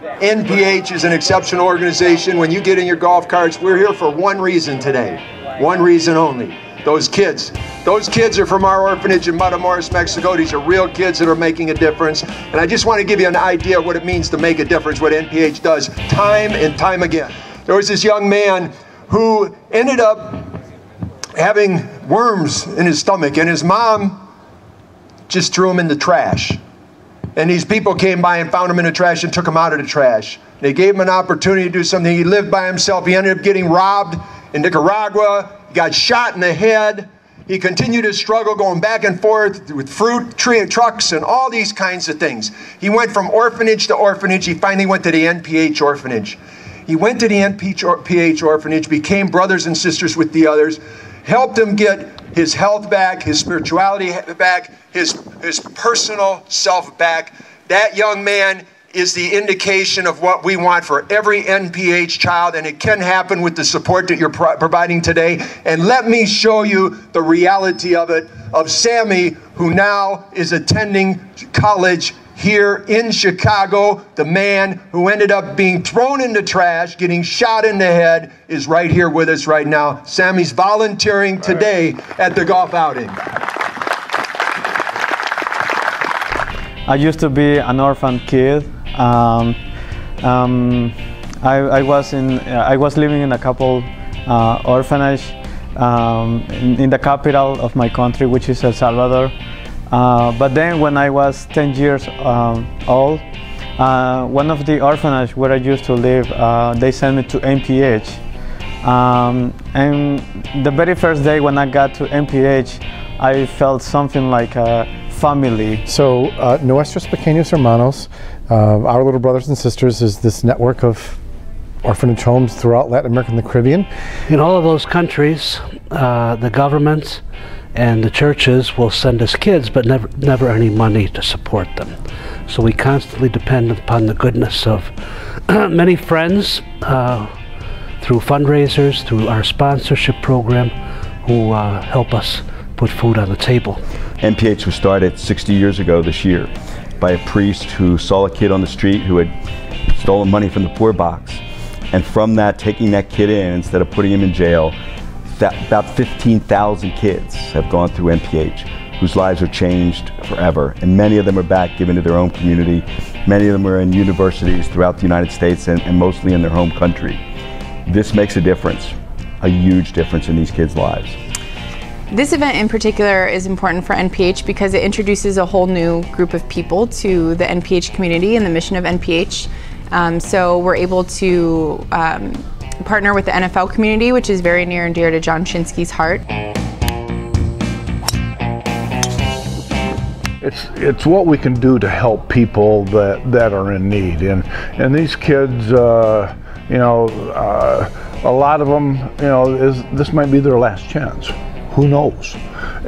NPH is an exceptional organization. When you get in your golf carts, we're here for one reason today. One reason only. Those kids. Those kids are from our orphanage in Matamoros, Mexico. These are real kids that are making a difference. And I just want to give you an idea of what it means to make a difference, what NPH does time and time again. There was this young man who ended up having worms in his stomach, and his mom just threw him in the trash. And these people came by and found him in the trash and took him out of the trash. They gave him an opportunity to do something. He lived by himself. He ended up getting robbed in Nicaragua. He got shot in the head. He continued to struggle going back and forth with fruit trucks and all these kinds of things. He went from orphanage to orphanage. He finally went to the NPH orphanage. He went to the NPH orphanage, became brothers and sisters with the others, helped him get his health back, his spirituality back, his personal self back. That young man is the indication of what we want for every NPH child, and it can happen with the support that you're providing today. And let me show you the reality of it, of Sammy, who now is attending college here in Chicago. The man who ended up being thrown in the trash, getting shot in the head, is right here with us right now. Sammy's volunteering today at the golf outing. I used to be an orphan kid. I was living in a couple orphanage in the capital of my country, which is El Salvador. But then when I was 10 years old, one of the orphanages where I used to live, they sent me to NPH. And the very first day when I got to NPH, I felt something like a family. So Nuestros Pequeños Hermanos, Our Little Brothers and Sisters, is this network of orphanage homes throughout Latin America and the Caribbean. In all of those countries, the governments and the churches will send us kids, but never any money to support them. So we constantly depend upon the goodness of many friends through fundraisers, through our sponsorship program, who help us put food on the table. NPH was started 60 years ago this year by a priest who saw a kid on the street who had stolen money from the poor box. And from that, taking that kid in, instead of putting him in jail, about 15,000 kids have gone through NPH, whose lives are changed forever. And many of them are back given to their own community. Many of them are in universities throughout the United States and mostly in their home country. This makes a difference, a huge difference in these kids' lives. This event in particular is important for NPH because it introduces a whole new group of people to the NPH community and the mission of NPH. So we're able to partner with the NFL community, which is very near and dear to John Shinsky's heart. It's what we can do to help people that are in need, and these kids, you know, a lot of them, you know, this might be their last chance. Who knows?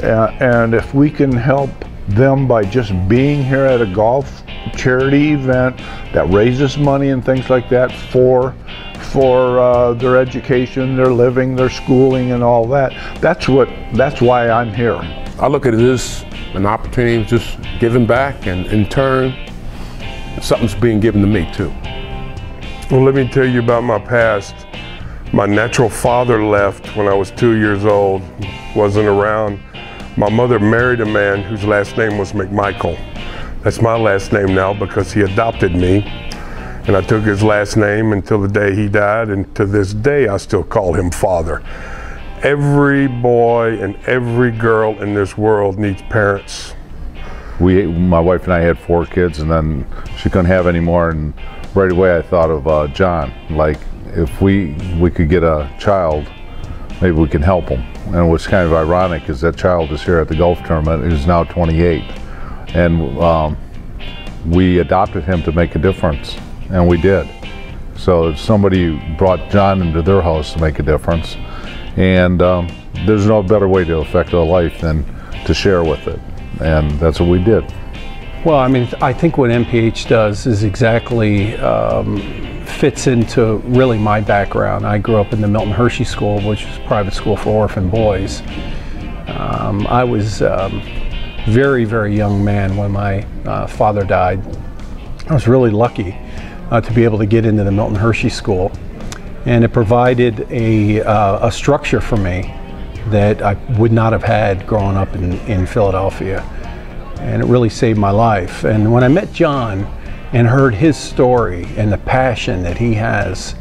And if we can help them by just being here at a golf charity event that raises money and things like that for their education, their living, their schooling, and all that, that's why I'm here. I look at it as an opportunity to just giving back, and in turn, something's being given to me too. Well, let me tell you about my past. My natural father left when I was 2 years old, wasn't around. My mother married a man whose last name was McMichael. That's my last name now because he adopted me. And I took his last name until the day he died, and to this day I still call him father. Every boy and every girl in this world needs parents. My wife and I had 4 kids, and then she couldn't have any more, and right away I thought of John. Like, if we could get a child, maybe we can help him. And what's kind of ironic is that child is here at the golf tournament, who's now 28. And we adopted him to make a difference, and we did. So somebody brought John into their house to make a difference. And there's no better way to affect a life than to share with it. And that's what we did. Well, I mean, I think what NPH does is exactly fits into really my background. I grew up in the Milton Hershey School, which is a private school for orphan boys. I was very, very young man when my father died. I was really lucky to be able to get into the Milton Hershey School. And it provided a structure for me that I would not have had growing up in Philadelphia. And it really saved my life. And when I met John and heard his story and the passion that he has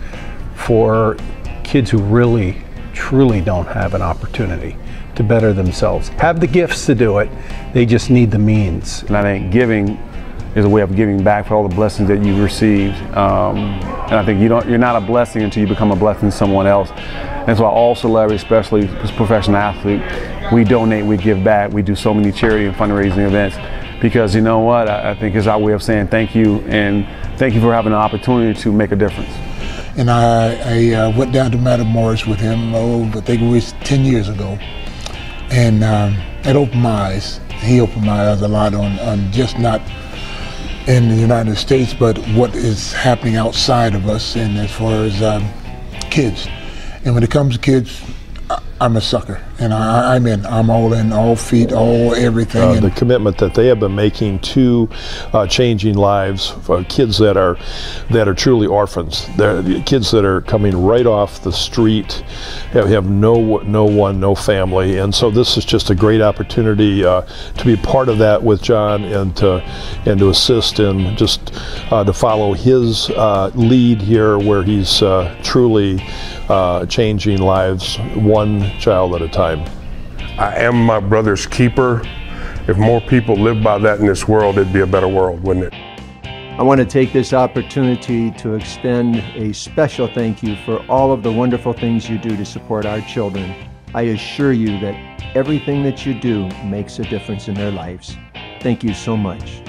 for kids who really, truly don't have an opportunity to better themselves, have the gifts to do it, they just need the means. And I think giving is a way of giving back for all the blessings that you've received. And I think you're not a blessing until you become a blessing to someone else. And so all celebrities, especially as professional athletes, we donate, we give back, we do so many charity and fundraising events because you know what, I think it's our way of saying thank you and thank you for having an opportunity to make a difference. And I went down to Matamoros with him, I think it was 10 years ago. And it opened my eyes. He opened my eyes a lot on just not in the United States, but what is happening outside of us and as far as kids. And when it comes to kids, I'm a sucker, and I'm all in, all feet, all everything. The commitment that they have been making to changing lives for kids that are truly orphans. They're kids that are coming right off the street, have no family, and so this is just a great opportunity to be part of that with John and to assist and just to follow his lead here, where he's truly changing lives one child at a time. I am my brother's keeper. If more people lived by that in this world, it'd be a better world, wouldn't it? I want to take this opportunity to extend a special thank you for all of the wonderful things you do to support our children. I assure you that everything that you do makes a difference in their lives. Thank you so much.